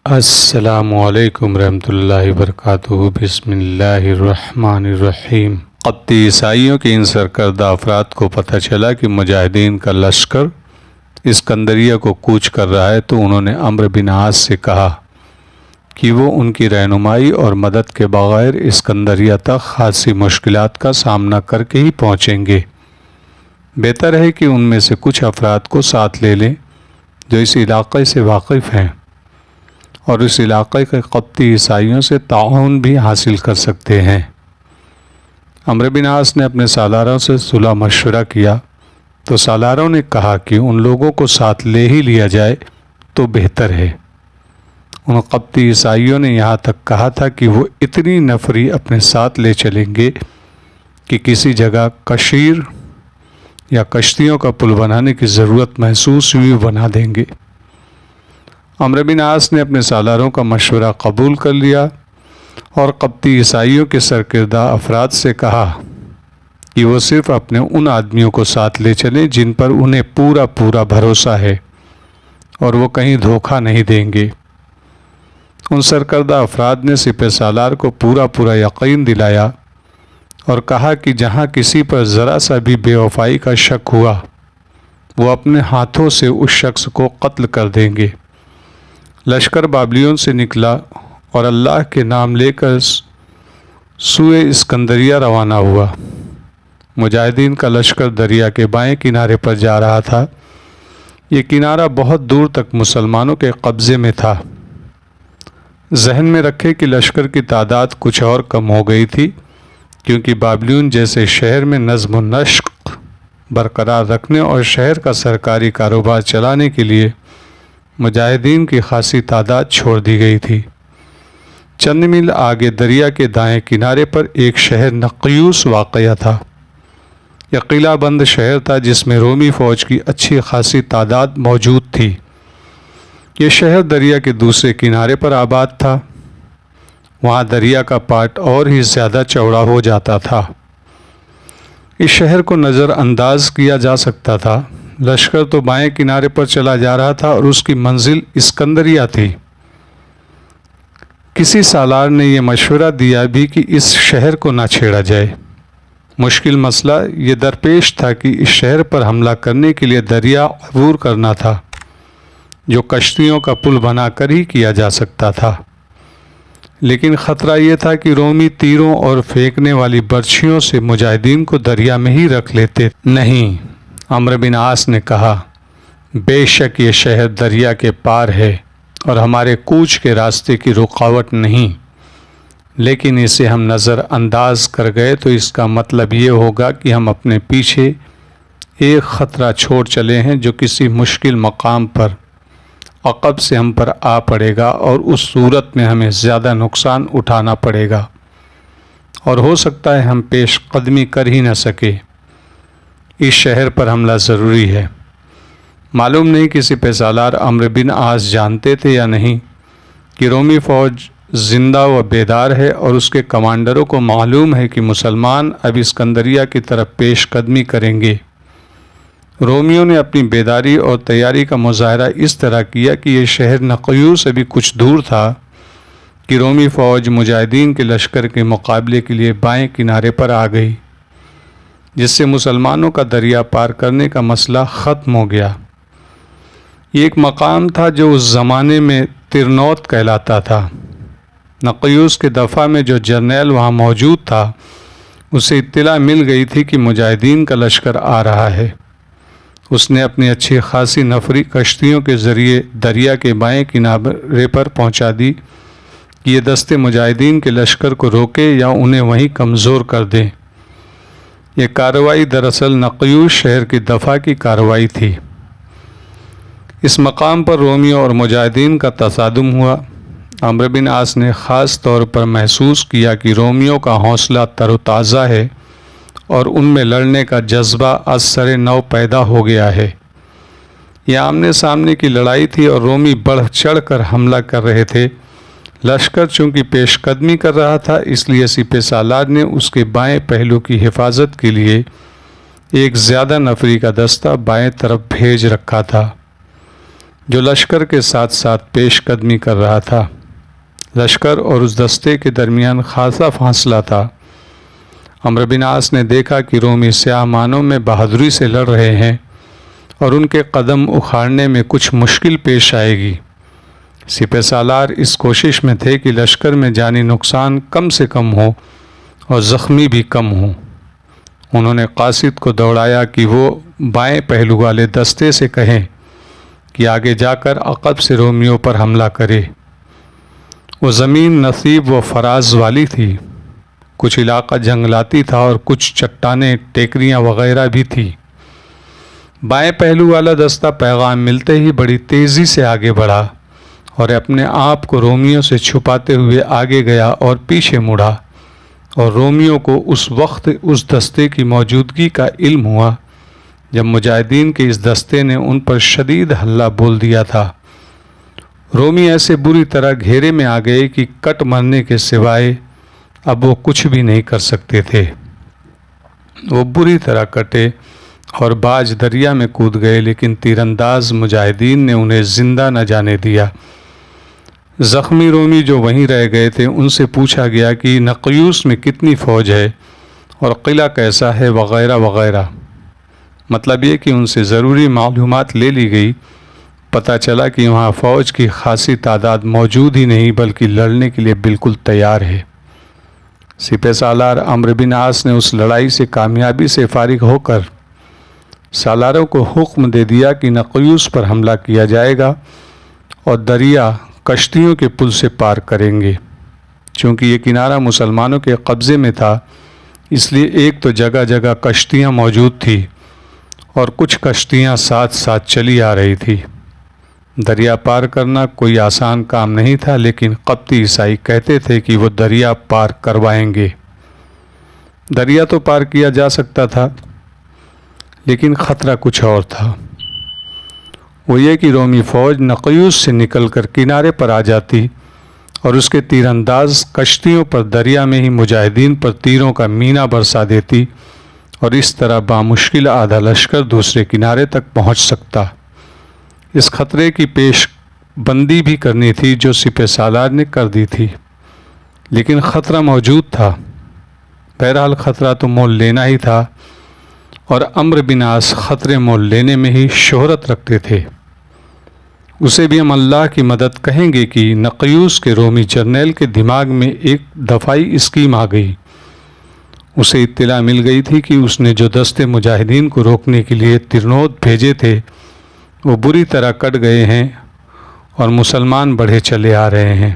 السلام علیکم ورحمۃ اللہ وبرکاتہ۔ بسم اللہ الرحمن الرحیم۔ قبطی عیسائیوں کے ان سرکردہ افراد کو پتہ چلا کہ مجاہدین کا لشکر اسکندریہ کو کوچ کر رہا ہے، تو انہوں نے عمرو بن عاص سے کہا کہ وہ ان کی رہنمائی اور مدد کے بغیر اسکندریہ تک خاصی مشکلات کا سامنا کر کے ہی پہنچیں گے۔ بہتر ہے کہ ان میں سے کچھ افراد کو ساتھ لے لیں جو اس علاقے سے واقف ہیں اور اس علاقے کے قبطی عیسائیوں سے تعاون بھی حاصل کر سکتے ہیں۔ عمرو بن عاص نے اپنے سالاروں سے صلح مشورہ کیا تو سالاروں نے کہا کہ ان لوگوں کو ساتھ لے ہی لیا جائے تو بہتر ہے۔ ان قبطی عیسائیوں نے یہاں تک کہا تھا کہ وہ اتنی نفری اپنے ساتھ لے چلیں گے کہ کسی جگہ کشیر یا کشتیوں کا پل بنانے کی ضرورت محسوس ہوئی بنا دیں گے۔ عمرو بن عاص نے اپنے سالاروں کا مشورہ قبول کر لیا اور قبطی عیسائیوں کے سرکردہ افراد سے کہا کہ وہ صرف اپنے ان آدمیوں کو ساتھ لے چلیں جن پر انہیں پورا بھروسہ ہے اور وہ کہیں دھوکہ نہیں دیں گے۔ ان سرکردہ افراد نے سپہ سالار کو پورا یقین دلایا اور کہا کہ جہاں کسی پر ذرا سا بھی بے وفائی کا شک ہوا وہ اپنے ہاتھوں سے اس شخص کو قتل کر دیں گے۔ لشکر بابلیون سے نکلا اور اللہ کے نام لے کر سوئے اسکندریہ روانہ ہوا۔ مجاہدین کا لشکر دریا کے بائیں کنارے پر جا رہا تھا۔ یہ کنارہ بہت دور تک مسلمانوں کے قبضے میں تھا۔ ذہن میں رکھے کہ لشکر کی تعداد کچھ اور کم ہو گئی تھی، کیونکہ بابلیون جیسے شہر میں نظم و نسق برقرار رکھنے اور شہر کا سرکاری کاروبار چلانے کے لیے مجاہدین کی خاصی تعداد چھوڑ دی گئی تھی۔ چند میل آگے دریا کے دائیں کنارے پر ایک شہر نقیوس واقع تھا۔ یہ قلعہ بند شہر تھا جس میں رومی فوج کی اچھی خاصی تعداد موجود تھی۔ یہ شہر دریا کے دوسرے کنارے پر آباد تھا۔ وہاں دریا کا پاٹ اور ہی زیادہ چوڑا ہو جاتا تھا۔ اس شہر کو نظر انداز کیا جا سکتا تھا۔ لشکر تو بائیں کنارے پر چلا جا رہا تھا اور اس کی منزل اسکندریہ تھی۔ کسی سالار نے یہ مشورہ دیا بھی کہ اس شہر کو نہ چھیڑا جائے۔ مشکل مسئلہ یہ درپیش تھا کہ اس شہر پر حملہ کرنے کے لیے دریا عبور کرنا تھا، جو کشتیوں کا پل بنا کر ہی کیا جا سکتا تھا۔ لیکن خطرہ یہ تھا کہ رومی تیروں اور پھینکنے والی برچھیوں سے مجاہدین کو دریا میں ہی رکھ لیتے۔ نہیں، عمرو بن عاص نے کہا، بے شک یہ شہر دریا کے پار ہے اور ہمارے کوچ کے راستے کی رکاوٹ نہیں، لیکن اسے ہم نظر انداز کر گئے تو اس کا مطلب یہ ہوگا کہ ہم اپنے پیچھے ایک خطرہ چھوڑ چلے ہیں جو کسی مشکل مقام پر عقب سے ہم پر آ پڑے گا اور اس صورت میں ہمیں زیادہ نقصان اٹھانا پڑے گا اور ہو سکتا ہے ہم پیش قدمی کر ہی نہ سکے۔ اس شہر پر حملہ ضروری ہے۔ معلوم نہیں کہ سپہ سالار عمرو بن عاص جانتے تھے یا نہیں کہ رومی فوج زندہ و بیدار ہے اور اس کے کمانڈروں کو معلوم ہے کہ مسلمان اب اسکندریہ کی طرف پیش قدمی کریں گے۔ رومیوں نے اپنی بیداری اور تیاری کا مظاہرہ اس طرح کیا کہ یہ شہر نقیوس ابھی کچھ دور تھا کہ رومی فوج مجاہدین کے لشکر کے مقابلے کے لیے بائیں کنارے پر آ گئی، جس سے مسلمانوں کا دریا پار کرنے کا مسئلہ ختم ہو گیا۔ یہ ایک مقام تھا جو اس زمانے میں ترنوت کہلاتا تھا۔ نقیوس کے دفاع میں جو جرنیل وہاں موجود تھا اسے اطلاع مل گئی تھی کہ مجاہدین کا لشکر آ رہا ہے۔ اس نے اپنی اچھی خاصی نفری کشتیوں کے ذریعے دریا کے بائیں کنارے پر پہنچا دی کہ یہ دستے مجاہدین کے لشکر کو روکے یا انہیں وہیں کمزور کر دیں۔ یہ کارروائی دراصل نقیوس شہر کی دفاع کی کارروائی تھی۔ اس مقام پر رومیوں اور مجاہدین کا تصادم ہوا۔ عمرو بن عاص نے خاص طور پر محسوس کیا کہ رومیوں کا حوصلہ تر و تازہ ہے اور ان میں لڑنے کا جذبہ از سر نو پیدا ہو گیا ہے۔ یہ آمنے سامنے کی لڑائی تھی اور رومی بڑھ چڑھ کر حملہ کر رہے تھے۔ لشکر چونکہ پیش قدمی کر رہا تھا، اس لیے سپہ سالار نے اس کے بائیں پہلو کی حفاظت کے لیے ایک زیادہ نفری کا دستہ بائیں طرف بھیج رکھا تھا۔ جو لشکر کے ساتھ ساتھ پیش قدمی کر رہا تھا۔ لشکر اور اس دستے کے درمیان خاصا فاصلہ تھا۔ عمرو بن عاص نے دیکھا کہ رومی سیاہ مانوں میں بہادری سے لڑ رہے ہیں اور ان کے قدم اکھاڑنے میں کچھ مشکل پیش آئے گی۔ سپہ سالار اس کوشش میں تھے کہ لشکر میں جانی نقصان کم سے کم ہو اور زخمی بھی کم ہوں۔ انہوں نے قاصد کو دوڑایا کہ وہ بائیں پہلو والے دستے سے کہیں کہ آگے جا کر عقب سے رومیوں پر حملہ کرے۔ وہ زمین نصیب و فراز والی تھی، کچھ علاقہ جنگلاتی تھا اور کچھ چٹانیں، ٹیکریاں وغیرہ بھی تھی۔ بائیں پہلو والا دستہ پیغام ملتے ہی بڑی تیزی سے آگے بڑھا اور اپنے آپ کو رومیوں سے چھپاتے ہوئے آگے گیا اور پیچھے مڑا، اور رومیوں کو اس وقت اس دستے کی موجودگی کا علم ہوا جب مجاہدین کے اس دستے نے ان پر شدید حملہ بول دیا تھا۔ رومی ایسے بری طرح گھیرے میں آ گئے کہ کٹ مرنے کے سوائے اب وہ کچھ بھی نہیں کر سکتے تھے۔ وہ بری طرح کٹے اور باج دریا میں کود گئے، لیکن تیر انداز مجاہدین نے انہیں زندہ نہ جانے دیا۔ زخمی رومی جو وہیں رہ گئے تھے ان سے پوچھا گیا کہ نقیوس میں کتنی فوج ہے اور قلعہ کیسا ہے وغیرہ وغیرہ۔ مطلب یہ کہ ان سے ضروری معلومات لے لی گئی۔ پتہ چلا کہ وہاں فوج کی خاصی تعداد موجود ہی نہیں بلکہ لڑنے کے لیے بالکل تیار ہے۔ سپہ سالار عمرو بن عاص نے اس لڑائی سے کامیابی سے فارغ ہو کر سالاروں کو حکم دے دیا کہ نقیوس پر حملہ کیا جائے گا اور دریا کشتیوں کے پل سے پار کریں گے۔ چونکہ یہ کنارہ مسلمانوں کے قبضے میں تھا، اس لیے ایک تو جگہ جگہ کشتیاں موجود تھی اور کچھ کشتیاں ساتھ ساتھ چلی آ رہی تھی۔ دریا پار کرنا کوئی آسان کام نہیں تھا، لیکن قبطی عیسائی کہتے تھے کہ وہ دریا پار کروائیں گے۔ دریا تو پار کیا جا سکتا تھا، لیکن خطرہ کچھ اور تھا۔ وہ یہ کہ رومی فوج نقیوس سے نکل کر کنارے پر آ جاتی اور اس کے تیر انداز کشتیوں پر دریا میں ہی مجاہدین پر تیروں کا مینہ برسا دیتی اور اس طرح بامشکل آدھا لشکر دوسرے کنارے تک پہنچ سکتا۔ اس خطرے کی پیش بندی بھی کرنی تھی جو سپہ سالار نے کر دی تھی، لیکن خطرہ موجود تھا۔ بہرحال خطرہ تو مول لینا ہی تھا، اور عمرو بن عاص خطرے مول لینے میں ہی شہرت رکھتے تھے۔ اسے بھی ہم اللہ کی مدد کہیں گے کہ نقیوس کے رومی جرنیل کے دماغ میں ایک دفاعی اسکیم آ گئی۔ اسے اطلاع مل گئی تھی کہ اس نے جو دستے مجاہدین کو روکنے کے لیے ترنوت بھیجے تھے وہ بری طرح کٹ گئے ہیں اور مسلمان بڑھے چلے آ رہے ہیں۔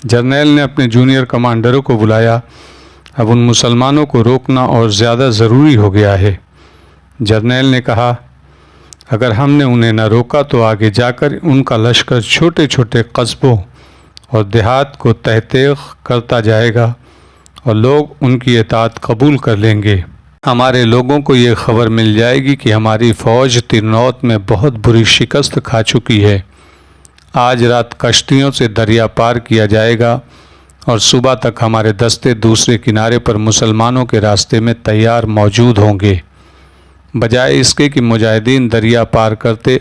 جرنیل نے اپنے جونیئر کمانڈروں کو بلایا۔ اب ان مسلمانوں کو روکنا اور زیادہ ضروری ہو گیا ہے۔ جرنیل نے کہا، اگر ہم نے انہیں نہ روکا تو آگے جا کر ان کا لشکر چھوٹے چھوٹے قصبوں اور دیہات کو تحقیق کرتا جائے گا اور لوگ ان کی اطاعت قبول کر لیں گے۔ ہمارے لوگوں کو یہ خبر مل جائے گی کہ ہماری فوج ترنوت میں بہت بری شکست کھا چکی ہے۔ آج رات کشتیوں سے دریا پار کیا جائے گا اور صبح تک ہمارے دستے دوسرے کنارے پر مسلمانوں کے راستے میں تیار موجود ہوں گے۔ بجائے اس کے کہ مجاہدین دریا پار کرتے،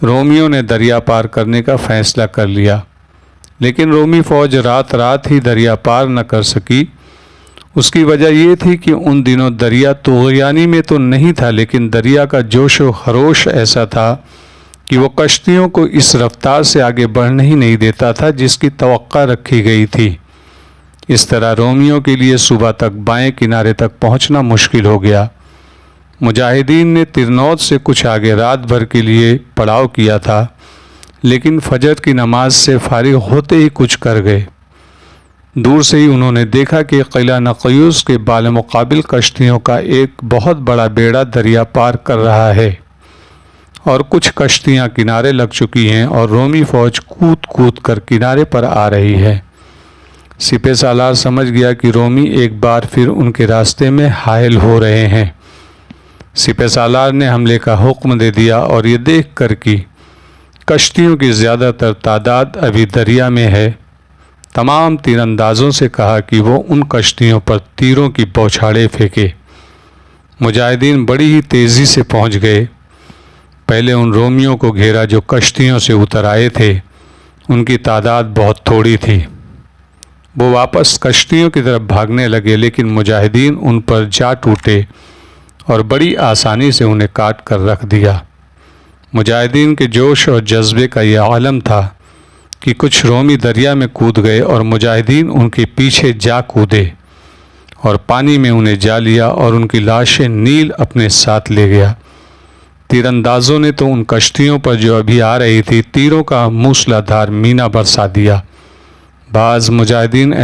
رومیوں نے دریا پار کرنے کا فیصلہ کر لیا، لیکن رومی فوج رات ہی دریا پار نہ کر سکی۔ اس کی وجہ یہ تھی کہ ان دنوں دریا طغیانی میں تو نہیں تھا، لیکن دریا کا جوش و خروش ایسا تھا کہ وہ کشتیوں کو اس رفتار سے آگے بڑھنے ہی نہیں دیتا تھا جس کی توقع رکھی گئی تھی۔ اس طرح رومیوں کے لیے صبح تک بائیں کنارے تک پہنچنا مشکل ہو گیا۔ مجاہدین نے ترنوت سے کچھ آگے رات بھر کے لیے پڑاؤ کیا تھا، لیکن فجر کی نماز سے فارغ ہوتے ہی کچھ کر گئے۔ دور سے ہی انہوں نے دیکھا کہ قلعہ نقیوس کے بالمقابل کشتیوں کا ایک بہت بڑا بیڑا دریا پار کر رہا ہے اور کچھ کشتیاں کنارے لگ چکی ہیں اور رومی فوج کود کود کر کنارے پر آ رہی ہے۔ سپہ سالار سمجھ گیا کہ رومی ایک بار پھر ان کے راستے میں حائل ہو رہے ہیں۔ سپہ سالار نے حملے کا حکم دے دیا اور یہ دیکھ کر کہ کشتیوں کی زیادہ تر تعداد ابھی دریا میں ہے، تمام تیر اندازوں سے کہا کہ وہ ان کشتیوں پر تیروں کی بوچھاڑیں پھینکے۔ مجاہدین بڑی ہی تیزی سے پہنچ گئے۔ پہلے ان رومیوں کو گھیرا جو کشتیوں سے اتر آئے تھے۔ ان کی تعداد بہت تھوڑی تھی۔ وہ واپس کشتیوں کی طرف بھاگنے لگے، لیکن مجاہدین ان پر جا ٹوٹے اور بڑی آسانی سے انہیں کاٹ کر رکھ دیا۔ مجاہدین کے جوش اور جذبے کا یہ عالم تھا کہ کچھ رومی دریا میں کود گئے اور مجاہدین ان کے پیچھے جا کودے اور پانی میں انہیں جا لیا اور ان کی لاشیں نیل اپنے ساتھ لے گیا۔ تیر اندازوں نے تو ان کشتیوں پر جو ابھی آ رہی تھی تیروں کا موسلا دھار مینا برسا دیا۔ بعض مجاہدین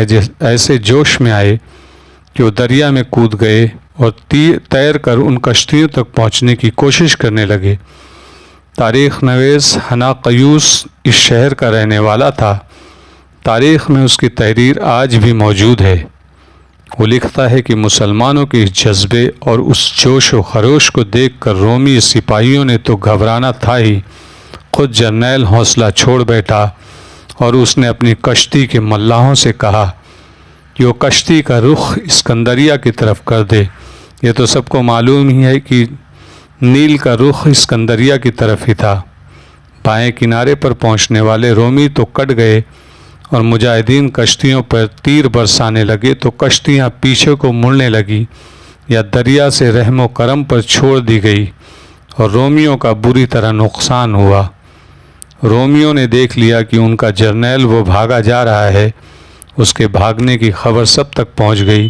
ایسے جوش میں آئے کہ وہ دریا میں کود گئے اور تیر کر ان کشتیوں تک پہنچنے کی کوشش کرنے لگے۔ تاریخ نویس ہناقیوس اس شہر کا رہنے والا تھا۔ تاریخ میں اس کی تحریر آج بھی موجود ہے۔ وہ لکھتا ہے کہ مسلمانوں کے اس جذبے اور اس جوش و خروش کو دیکھ کر رومی سپاہیوں نے تو گھبرانا تھا ہی، خود جرنیل حوصلہ چھوڑ بیٹھا اور اس نے اپنی کشتی کے ملاحوں سے کہا کہ وہ کشتی کا رخ اسکندریہ کی طرف کر دے۔ یہ تو سب کو معلوم ہی ہے کہ نیل کا رخ اسکندریہ کی طرف ہی تھا۔ بائیں کنارے پر پہنچنے والے رومی تو کٹ گئے اور مجاہدین کشتیوں پر تیر برسانے لگے تو کشتیاں پیچھے کو مڑنے لگی یا دریا سے رحم و کرم پر چھوڑ دی گئی اور رومیوں کا بری طرح نقصان ہوا۔ رومیوں نے دیکھ لیا کہ ان کا جرنیل وہ بھاگا جا رہا ہے۔ اس کے بھاگنے کی خبر سب تک پہنچ گئی